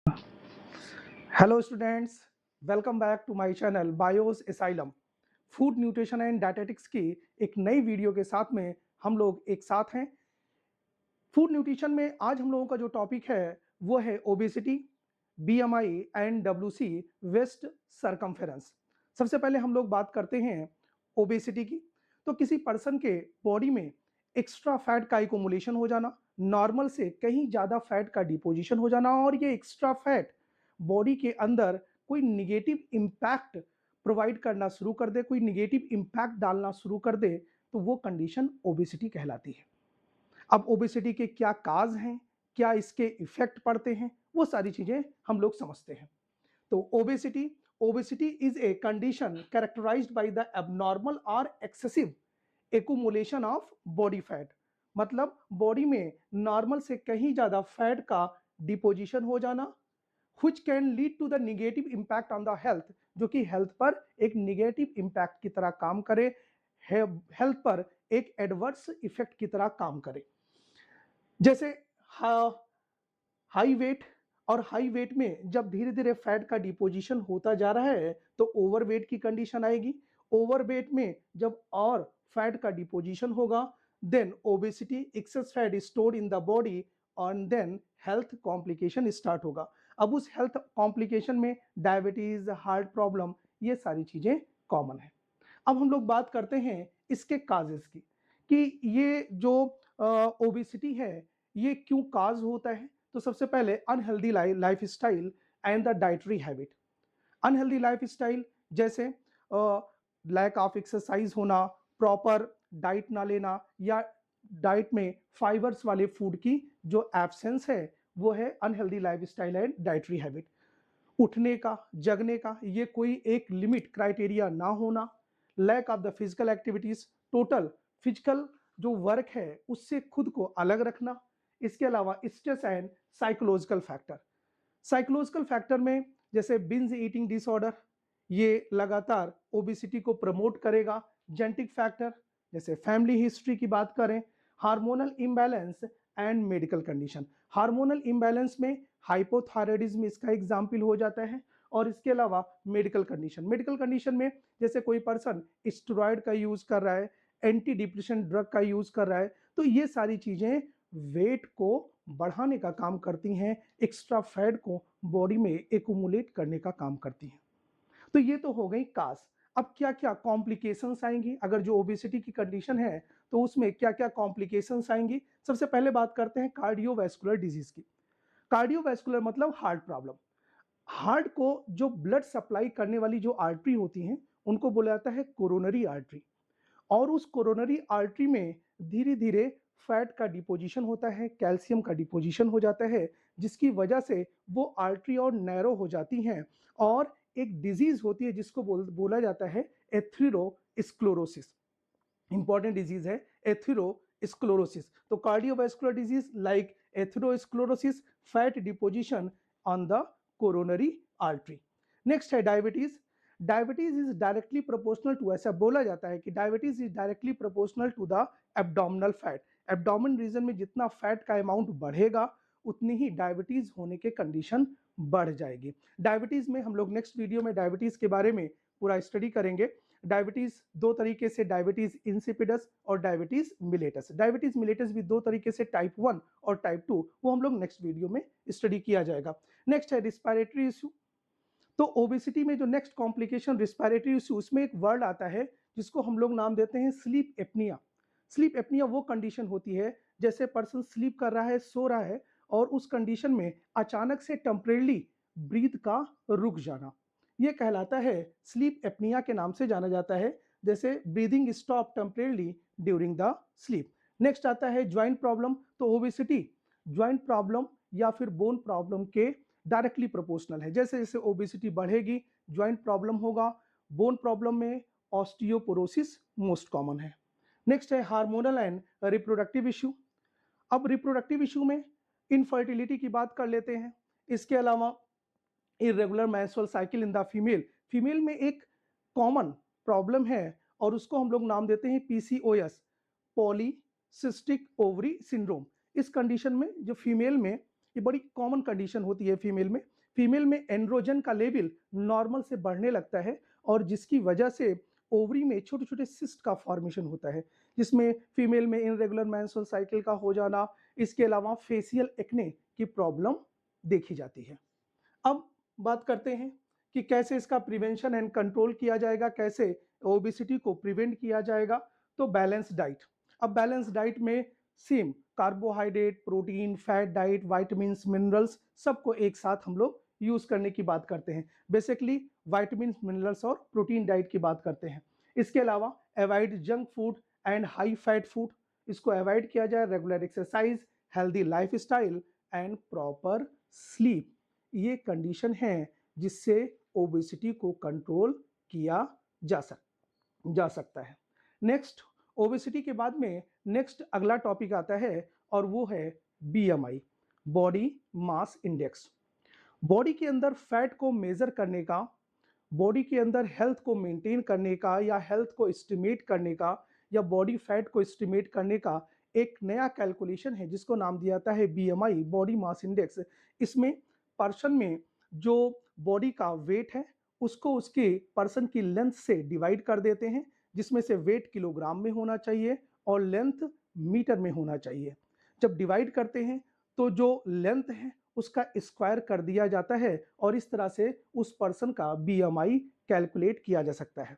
Hello students, welcome back to my channel Bios Asylum. Food nutrition and dietetics की एक नई video के साथ में हम लोग एक साथ हैं। फूड न्यूट्रिशन में आज हम लोगों का जो टॉपिक है वो है obesity, BMI and WC waist circumference. सबसे पहले हम लोग बात करते हैं ओबेसिटी की। तो किसी पर्सन के बॉडी में एक्स्ट्रा फैट का इकोमुलेशन हो जाना, नॉर्मल से कहीं ज़्यादा फैट का डिपोजिशन हो जाना, और ये एक्स्ट्रा फैट बॉडी के अंदर कोई निगेटिव इम्पैक्ट प्रोवाइड करना शुरू कर दे, कोई निगेटिव इम्पैक्ट डालना शुरू कर दे, तो वो कंडीशन ओबेसिटी कहलाती है। अब ओबेसिटी के क्या काज हैं, क्या इसके इफेक्ट पड़ते हैं, वो सारी चीजें हम लोग समझते हैं। तो obesity is a condition characterized by the abnormal और excessive accumulation of body fat. मतलब बॉडी में नॉर्मल से कहीं ज्यादा फैट का डिपोजिशन हो जाना, which can lead to the negative impact on the health, जो कि हेल्थ पर एक निगेटिव इम्पैक्ट की तरह काम करे, हेल्थ पर एक एडवर्स इफेक्ट की तरह काम करे। जैसे हाई वेट, और हाई वेट में जब धीरे धीरे फैट का डिपोजिशन होता जा रहा है तो ओवरवेट की कंडीशन आएगी। ओवरवेट में जब और फैट का डिपोजिशन होगा, then obesity, excess fat stored in the body, और देन हेल्थ कॉम्प्लिकेशन स्टार्ट होगा। अब उस हेल्थ कॉम्प्लिकेशन में डायबिटीज, हार्ट प्रॉब्लम, ये सारी चीजें कॉमन है। अब हम लोग बात करते हैं इसके काजेस की, कि ये जो ओबेसिटी है ये क्यों काज होता है। तो सबसे पहले unhealthy life style and the dietary habit. Unhealthy life style जैसे लैक ऑफ एक्सरसाइज होना, प्रॉपर डाइट ना लेना, या डाइट में फाइबर्स वाले फूड की जो एब्सेंस है, वो है unhealthy life style and dietary habit. उठने का, जगने का ये कोई एक लिमिट क्राइटेरिया ना होना, lack of the physical activities, total physical जो वर्क है उससे खुद को अलग रखना। इसके अलावा stress and psychological factor. Psychological factor में जैसे बिंज ईटिंग डिसऑर्डर, ये लगातार ओबेसिटी को प्रमोट करेगा। जेनेटिक फैक्टर जैसे फैमिली हिस्ट्री की बात करें, hormonal imbalance and medical condition. Hormonal imbalance में हाइपोथायराइडिज्म इसका एग्जाम्पल हो जाता है। और इसके अलावा मेडिकल कंडीशन में जैसे कोई पर्सन स्टेरॉयड का यूज कर रहा है, एंटी डिप्रेशन ड्रग का यूज कर रहा है, तो ये सारी चीजें वेट को बढ़ाने का काम करती हैं, एक्स्ट्रा फैट को बॉडी में एक्यूमुलेट करने का काम करती हैं। तो ये तो हो गई कास। अब क्या क्या कॉम्प्लिकेशंस आएंगी, अगर जो ओबेसिटी की कंडीशन है तो उसमें क्या क्या कॉम्प्लिकेशंस आएंगी। सबसे पहले बात करते हैं कार्डियोवैस्कुलर डिजीज की। कार्डियोवैस्कुलर मतलब हार्ट प्रॉब्लम। हार्ट को जो ब्लड सप्लाई करने वाली जो आर्टरी होती हैं उनको बोला जाता है कोरोनरी आर्टरी। और उस कोरोनरी आर्टरी में धीरे धीरे फैट का डिपोजिशन होता है, कैल्शियम का डिपोजिशन हो जाता है, जिसकी वजह से वो आर्टरी और नैरो हो जाती हैं, और एक डिजीज होती है जिसको बोला जाता है एथेरोस्क्लेरोसिस। इंपॉर्टेंट डिजीज है एथेरोस्क्लेरोसिस। तो cardiovascular disease like atherosclerosis, fat deposition on the coronary artery. Next है diabetes. Diabetes is directly proportional to, ऐसा बोला जाता है कि diabetes is directly proportional to the abdominal fat. Abdomen region में जितना फैट का अमाउंट बढ़ेगा उतनी ही डायबिटीज होने के कंडीशन बढ़ जाएगी। डायबिटीज में हम लोग नेक्स्ट वीडियो में डायबिटीज के बारे में पूरा स्टडी करेंगे। डायबिटीज दो तरीके से, डायबिटीज इंसिपिडस और डायबिटीज मिलेटस। डायबिटीज मिलेटस भी दो तरीके से, टाइप 1 और टाइप 2, वो हम लोग नेक्स्ट वीडियो में स्टडी किया जाएगा। नेक्स्ट है रिस्पायरेटरी इश्यू। तो ओबेसिटी में जो नेक्स्ट कॉम्प्लिकेशन रिस्पायरेटरी इश्यू, उसमें एक वर्ड आता है जिसको हम लोग नाम देते हैं स्लीप एपनिया। स्लीप एपनिया वो कंडीशन होती है जैसे पर्सन स्लीप कर रहा है, सो रहा है, और उस कंडीशन में अचानक से टेम्परेली ब्रीथ का रुक जाना, ये कहलाता है स्लीप एपनिया के नाम से जाना जाता है। जैसे breathing stop temporarily during the sleep. Next आता है ज्वाइंट प्रॉब्लम। तो ओबेसिटी ज्वाइंट प्रॉब्लम या फिर बोन प्रॉब्लम के डायरेक्टली प्रोपोर्शनल है। जैसे जैसे ओबेसिटी बढ़ेगी ज्वाइंट प्रॉब्लम होगा। बोन प्रॉब्लम में ऑस्टियोपोरोसिस मोस्ट कॉमन है। नेक्स्ट है हार्मोनल एंड रिप्रोडक्टिव इश्यू। अब रिप्रोडक्टिव इश्यू में इनफर्टिलिटी की बात कर लेते हैं। इसके अलावा irregular menstrual cycle in the female. Female में एक कॉमन प्रॉब्लम है और उसको हम लोग नाम देते हैं पीसीओएस, पॉलीसिस्टिक ओवरी सिंड्रोम। इस कंडीशन में जो फीमेल में, ये बड़ी कॉमन कंडीशन होती है फीमेल में। फीमेल में एंड्रोजन का लेवल नॉर्मल से बढ़ने लगता है और जिसकी वजह से ओवरी में छोटे छोटे सिस्ट का फॉर्मेशन होता है, जिसमें फीमेल में इनरेगुलर मेंस्ट्रुअल साइकिल का हो जाना, इसके अलावा फेशियल एक्ने की प्रॉब्लम देखी जाती है। अब बात करते हैं कि कैसे इसका प्रिवेंशन एंड कंट्रोल किया जाएगा, कैसे ओबेसिटी को प्रिवेंट किया जाएगा। तो बैलेंस डाइट। अब बैलेंस डाइट में same carbohydrate, protein, fat diet, vitamins, minerals सबको एक साथ हम लोग यूज करने की बात करते हैं। बेसिकली वाइटामिन्स, मिनरल्स और प्रोटीन डाइट की बात करते हैं। इसके अलावा avoid junk food and high fat food, इसको अवॉइड किया जाए। Regular exercise, healthy life style and proper sleep, ये कंडीशन है जिससे ओबेसिटी को कंट्रोल किया जा सकता है। नेक्स्ट, ओबेसिटी के बाद में नेक्स्ट अगला टॉपिक आता है और वो है BMI, body mass index. Body के अंदर फैट को मेजर करने का, बॉडी के अंदर हेल्थ को मेंटेन करने का या हेल्थ को एस्टिमेट करने का या बॉडी फैट को एस्टिमेट करने का एक नया कैलकुलेशन है जिसको नाम दिया जाता है बीएमआई, बॉडी मास इंडेक्स। इसमें पर्सन में जो बॉडी का वेट है उसको उसके पर्सन की लेंथ से डिवाइड कर देते हैं, जिसमें से वेट किलोग्राम में होना चाहिए और लेंथ मीटर में होना चाहिए। जब डिवाइड करते हैं तो जो लेंथ है उसका स्क्वायर कर दिया जाता है और इस तरह से उस पर्सन का बीएमआई कैलकुलेट किया जा सकता है।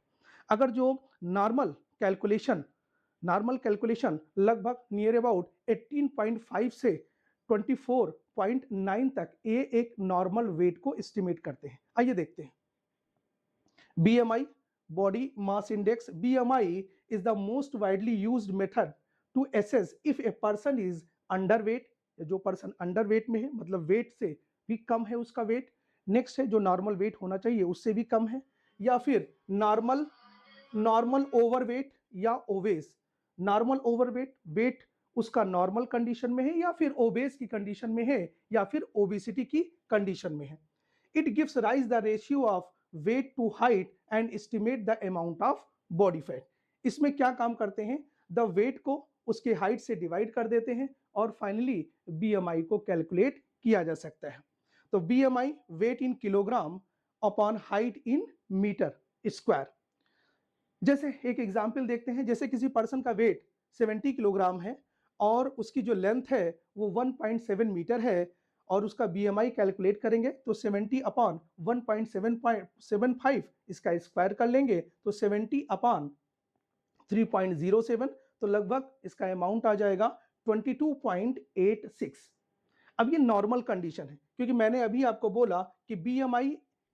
अगर जो नॉर्मल कैलकुलेशन लगभग नियर अबाउट 18.5 से 24.9 तक ये एक नॉर्मल वेट को एस्टिमेट करते हैं। आइए देखते हैं BMI, body mass index. BMI is the most widely used method to assess if a person is underweight, जो पर्सन अंडरवेट में है मतलब वेट से भी कम है उसका वेट, नेक्स्ट है जो नॉर्मल वेट होना चाहिए उससे भी कम है, या फिर नॉर्मल ओवरवेट या ओबेस। नॉर्मल ओवरवेट, वेट उसका नॉर्मल कंडीशन में है या फिर ओबेस की कंडीशन में है या फिर ओबेसिटी की कंडीशन में है। It gives rise the ratio of weight to height and estimate the amount of body fat. इसमें क्या काम करते हैं, द वेट को उसके हाइट से डिवाइड कर देते हैं और फाइनली बीएमआई को कैलकुलेट किया जा सकता है। तो BMI, weight in kilogram upon height in metre square. जैसे एक एग्जाम्पल देखते हैं, जैसे किसी पर्सन का वेट 70 किलोग्राम है और उसकी जो लेंथ है वो 1.7 मीटर है और उसका बीएमआई कैलकुलेट करेंगे तो 70 अपॉन 1.775 इसका स्क्वायर कर लेंगे तो 70 अपॉन 3.07, तो लगभग इसका अमाउंट आ जाएगा 22.86। अब ये नॉर्मल कंडीशन है क्योंकि मैंने अभी आपको बोला कि बीएमआई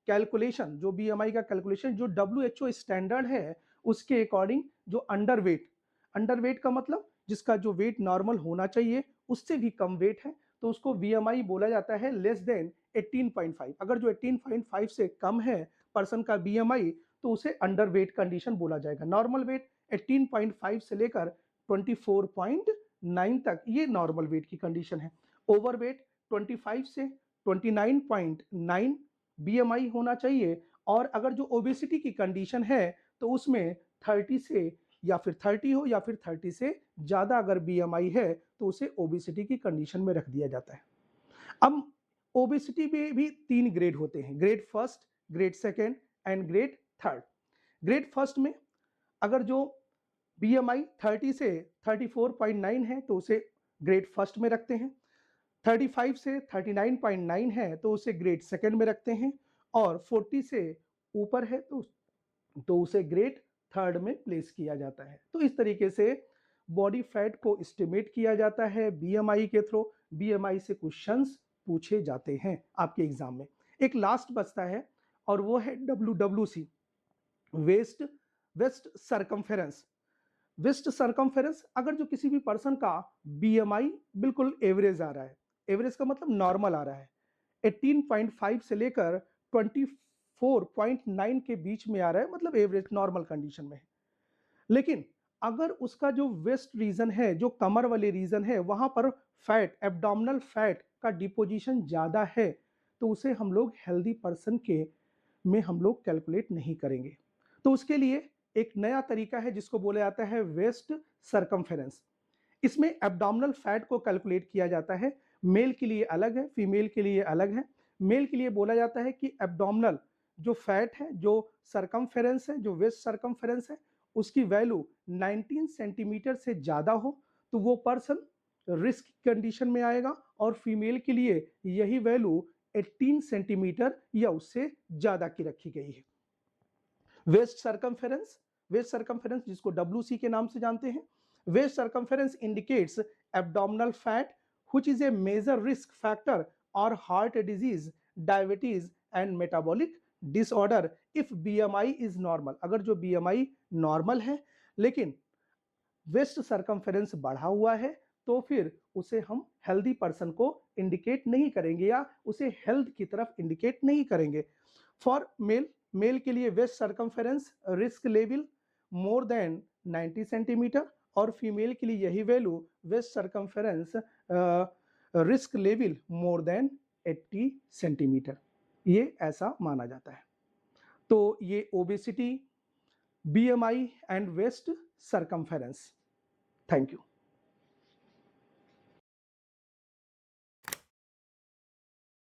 कैलकुलेशन, जो बीएमआई का कैलकुलेशन जो डब्ल्यूएचओ स्टैंडर्ड है उसके अकॉर्डिंग जो अंडरवेट का मतलब जिसका जो वेट नॉर्मल होना चाहिए उससे भी कम वेट है तो उसको बीएमआई बोला जाता है लेस देन 18.5। अगर जो 18.5 से कम है पर्सन का बीएमआई तो उसे अंडरवेट कंडीशन बोला जाएगा। नॉर्मल वेट 18.5 से लेकर 24.9 तक ये नॉर्मल वेट की कंडीशन है। ओवरवेट 25 से 29.9 बीएमआई होना चाहिए और अगर जो ओबेसिटी की कंडीशन है तो उसमें 30 से या फिर 30 हो या फिर 30 से ज़्यादा अगर बीएमआई है तो उसे ओबेसिटी की कंडीशन में रख दिया जाता है। अब ओबेसिटी में भी 3 ग्रेड होते हैं, grade first, grade second and grade third. Grade first में अगर जो बीएमआई 30 से 34.9 है तो उसे ग्रेड फर्स्ट में रखते हैं, 35 से 39.9 है तो उसे ग्रेड सेकेंड में रखते हैं और 40 से ऊपर है तो उसे ग्रेड थर्ड में प्लेस किया जाता है। तो इस तरीके से बॉडी फैट को एस्टिमेट किया जाता है बीएमआई के थ्रू। बीएमआई से क्वेश्चंस पूछे जाते हैं आपके एग्जाम में। एक लास्ट बचता है और वो है डब्ल्यूडब्ल्यूसी, वेस्ट सरकमफेरेंस। वेस्ट सरकमफेरेंस, अगर जो किसी भी पर्सन का बीएमआई बिल्कुल एवरेज आ रहा है, एवरेज का मतलब नॉर्मल आ रहा है, 18.5 से लेकर 24.9 के बीच में आ रहा है मतलब एवरेज नॉर्मल कंडीशन में है, लेकिन अगर उसका जो वेस्ट रीजन है, जो कमर वाले रीजन है, वहां पर फैट, एब्डोमिनल फैट का डिपोजिशन ज्यादा है तो उसे हम लोग हेल्दी पर्सन के में हम लोग कैलकुलेट नहीं करेंगे। तो उसके लिए एक नया तरीका है जिसको बोला जाता है वेस्ट सरकमफेरेंस। इसमें एब्डोमिनल फैट को कैलकुलेट किया जाता है, मेल के लिए अलग है, फीमेल के लिए अलग है। मेल के लिए बोला जाता है कि एब्डोमिनल जो फैट है, जो सरकमफेरेंस है, जो वेस्ट सरकमफेरेंस है, उसकी वैल्यू 19 सेंटीमीटर से ज़्यादा हो तो वो पर्सन रिस्क कंडीशन में आएगा, और फीमेल के लिए यही वैल्यू 18 सेंटीमीटर या उससे ज़्यादा की रखी गई है। वेस्ट सरकमफेरेंस जिसको WC के नाम से जानते हैं, waist circumference indicates abdominal fat which is a major risk factor और heart disease, diabetes and metabolic disorder if BMI is normal. अगर जो BMI नॉर्मल है लेकिन वेस्ट सरकमफेरेंस बढ़ा हुआ है तो फिर उसे हम हेल्दी पर्सन को इंडिकेट नहीं करेंगे या उसे हेल्थ की तरफ इंडिकेट नहीं करेंगे। फॉर मेल के लिए waist circumference risk level more than 90 centimetre, और फीमेल के लिए यही value waist circumference risk level more than 80 centimetre, ये ऐसा माना जाता है। तो ये obesity, BMI and waist circumference. Thank you.